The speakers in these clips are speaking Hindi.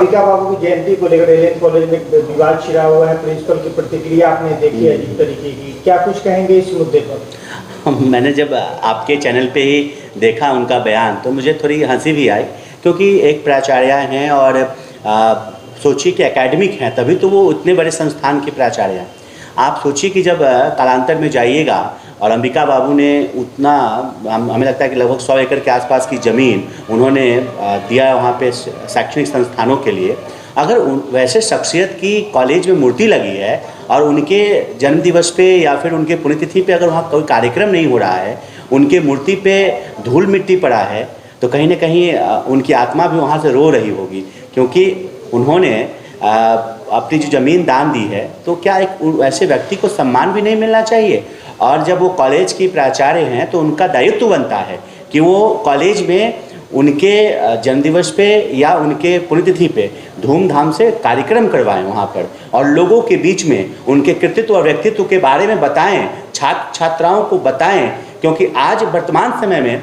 अंबिका बाबू की जयंती को लेकर एलएन कॉलेज में विवाद छिड़ा हुआ है। प्रिंसिपल की प्रतिक्रिया आपने देखी है अजीब तरीके की, क्या कुछ कहेंगे इस मुद्दे पर? मैंने जब आपके चैनल पे ही देखा उनका बयान तो मुझे थोड़ी हंसी भी आई, क्योंकि एक प्राचार्य हैं और सोचिए कि एकेडमिक हैं, तभी तो वो इतने बड़े संस्थान के प्राचार्य हैं। आप सोचिए कि जब कालांतर में जाइएगा और अंबिका बाबू ने उतना, हमें लगता है कि लगभग 100 एकड़ के आसपास की ज़मीन उन्होंने दिया वहाँ पे शैक्षणिक संस्थानों के लिए। अगर वैसे शख्सियत की कॉलेज में मूर्ति लगी है और उनके जन्मदिवस पे या फिर उनके पुण्यतिथि पे अगर वहाँ कोई कार्यक्रम नहीं हो रहा है, उनके मूर्ति पे धूल मिट्टी पड़ा है, तो कहीं ना कहीं उनकी आत्मा भी वहाँ से रो रही होगी, क्योंकि उन्होंने अपनी जो ज़मीन दान दी है। तो क्या एक ऐसे व्यक्ति को सम्मान भी नहीं मिलना चाहिए? और जब वो कॉलेज की प्राचार्य हैं तो उनका दायित्व बनता है कि वो कॉलेज में उनके जन्मदिवस पे या उनके पुण्यतिथि पे धूमधाम से कार्यक्रम करवाएं वहाँ पर, और लोगों के बीच में उनके कृतित्व और व्यक्तित्व के बारे में बताएं, छात्र छात्राओं को बताएं, क्योंकि आज वर्तमान समय में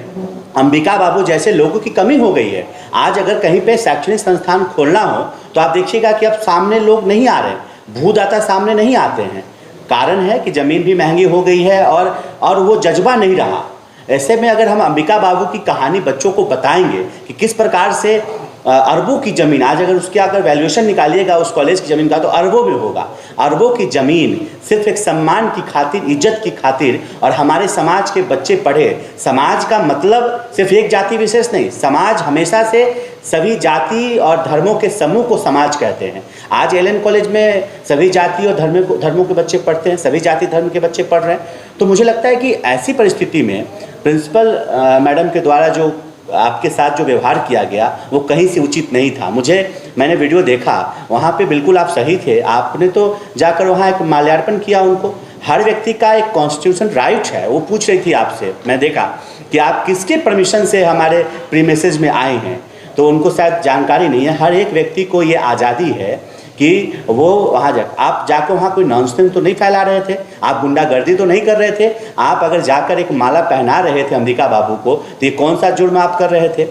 अंबिका बाबू जैसे लोगों की कमी हो गई है। आज अगर कहीं पे शैक्षणिक संस्थान खोलना हो तो आप देखिएगा कि अब सामने लोग नहीं आ रहे, भूदाता सामने नहीं आते हैं। कारण है कि ज़मीन भी महंगी हो गई है और वो जज्बा नहीं रहा। ऐसे में अगर हम अंबिका बाबू की कहानी बच्चों को बताएंगे कि किस प्रकार से अरबों की ज़मीन, आज अगर उसके अगर वैल्यूएशन निकालिएगा उस कॉलेज की ज़मीन का तो अरबों में होगा। अरबों की ज़मीन सिर्फ एक सम्मान की खातिर, इज्जत की खातिर, और हमारे समाज के बच्चे पढ़े। समाज का मतलब सिर्फ एक जाति विशेष नहीं, समाज हमेशा से सभी जाति और धर्मों के समूह को समाज कहते हैं। आज एलएन कॉलेज में सभी जाति और धर्मों के बच्चे पढ़ते हैं, सभी जाति धर्म के बच्चे पढ़ रहे हैं। तो मुझे लगता है कि ऐसी परिस्थिति में प्रिंसिपल मैडम के द्वारा जो आपके साथ जो व्यवहार किया गया वो कहीं से उचित नहीं था। मैंने वीडियो देखा, वहाँ पे बिल्कुल आप सही थे। आपने तो जाकर वहाँ एक माल्यार्पण किया उनको। हर व्यक्ति का एक कॉन्स्टिट्यूशन राइट है। वो पूछ रही थी आपसे, मैं देखा कि आप किसके परमिशन से हमारे प्रीमिसेस में आए हैं, तो उनको शायद जानकारी नहीं है। हर एक व्यक्ति को ये आज़ादी है कि वो वहाँ आप जाकर वहाँ कोई नॉनसेंस तो नहीं फैला रहे थे, आप गुंडागर्दी तो नहीं कर रहे थे। आप अगर जाकर एक माला पहना रहे थे अंबिका बाबू को, तो ये कौन सा जुर्म आप कर रहे थे?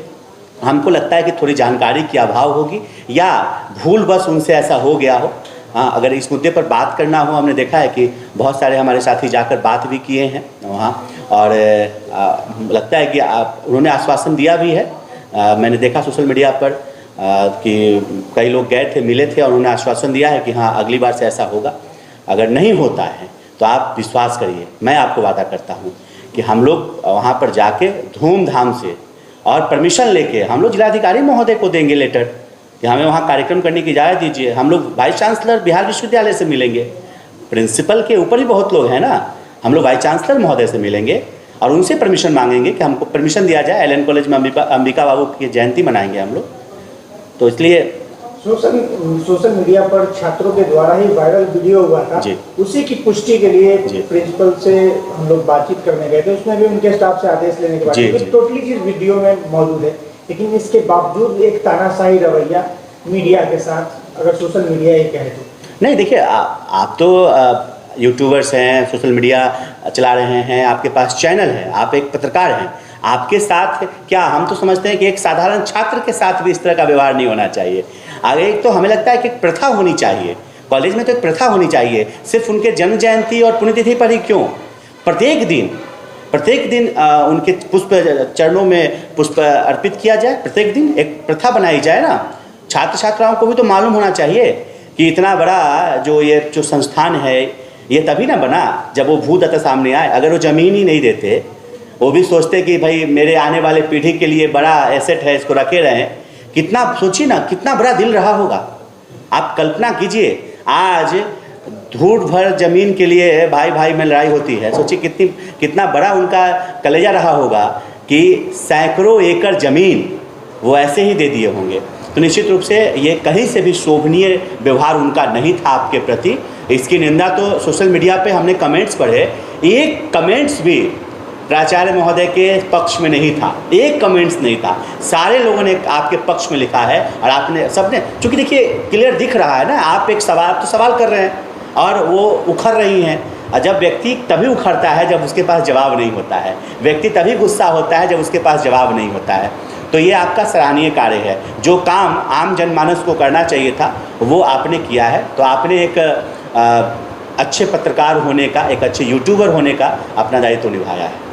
हमको लगता है कि थोड़ी जानकारी की अभाव होगी या भूल बस उनसे ऐसा हो गया हो। हाँ, अगर इस मुद्दे पर बात करना हो, हमने देखा है कि बहुत सारे हमारे साथी जाकर बात भी किए हैं वहाँ, और लगता है कि उन्होंने आश्वासन दिया भी है। मैंने देखा सोशल मीडिया पर कि कई लोग गए थे, मिले थे, और उन्होंने आश्वासन दिया है कि हाँ अगली बार से ऐसा होगा। अगर नहीं होता है तो आप विश्वास करिए, मैं आपको वादा करता हूँ कि हम लोग वहाँ पर जाके धूमधाम से और परमिशन लेके हम लोग जिलाधिकारी महोदय को देंगे लेटर कि हमें वहाँ कार्यक्रम करने की इजाज़त दीजिए। हम लोग वाइस चांसलर बिहार विश्वविद्यालय से मिलेंगे, प्रिंसिपल के ऊपर ही बहुत लोग हैं ना, हम लोग वाइस चांसलर महोदय से मिलेंगे और उनसे परमिशन मांगेंगे कि हमको परमिशन दिया जाए। एलएन कॉलेज में अंबिका बाबू की जयंती मनाएंगे हम लोग। तो इसलिए सोशल मीडिया पर छात्रों के द्वारा ही वायरल वीडियो हुआ था, उसी की पुष्टि के लिए प्रिंसिपल से हम लोग बातचीत करने गए थे। उसमें भी उनके स्टाफ से आदेश लेने के बाद टोटली चीज वीडियो में मौजूद है, लेकिन इसके बावजूद एक तानाशाही रवैया मीडिया के साथ, अगर सोशल मीडिया ये कहे तो। नहीं, देखिए आप तो यूट्यूबर्स हैं, सोशल मीडिया चला रहे हैं, आपके पास चैनल है, आप एक पत्रकार हैं। आपके साथ क्या, हम तो समझते हैं कि एक साधारण छात्र के साथ भी इस तरह का व्यवहार नहीं होना चाहिए। आगे एक तो हमें लगता है कि एक प्रथा होनी चाहिए कॉलेज में, तो एक प्रथा होनी चाहिए। सिर्फ उनके जन्म जयंती और पुण्यतिथि पर ही क्यों, प्रत्येक दिन उनके पुष्प चरणों में पुष्प अर्पित किया जाए। प्रत्येक दिन एक प्रथा बनाई जाए ना। छात्र छात्राओं को भी तो मालूम होना चाहिए कि इतना बड़ा जो संस्थान है ये तभी ना बना जब वो भूदाता सामने आए। अगर वो ज़मीन ही नहीं देते, वो भी सोचते कि भाई मेरे आने वाले पीढ़ी के लिए बड़ा एसेट है, इसको रखे रहें, कितना सोचिए ना, कितना बड़ा दिल रहा होगा। आप कल्पना कीजिए, आज धूड़ भर ज़मीन के लिए भाई भाई में लड़ाई होती है। सोचिए कितना बड़ा उनका कलेजा रहा होगा कि सैकड़ों एकड़ ज़मीन वो ऐसे ही दे दिए होंगे। तो निश्चित रूप से ये कहीं से भी शोभनीय व्यवहार उनका नहीं था आपके प्रति। इसकी निंदा तो सोशल मीडिया पे हमने कमेंट्स पढ़े, एक कमेंट्स भी प्राचार्य महोदय के पक्ष में नहीं था, एक कमेंट्स नहीं था। सारे लोगों ने आपके पक्ष में लिखा है, और आपने सबने, चूँकि देखिए क्लियर दिख रहा है ना, आप एक सवाल कर रहे हैं और वो उखड़ रही हैं। और जब व्यक्ति तभी उखड़ता है जब उसके पास जवाब नहीं होता है, व्यक्ति तभी गुस्सा होता है जब उसके पास जवाब नहीं होता है। तो ये आपका सराहनीय कार्य है। जो काम आम जनमानस को करना चाहिए था वो आपने किया है। तो आपने एक अच्छे पत्रकार होने का, एक अच्छे यूट्यूबर होने का अपना दायित्व निभाया है।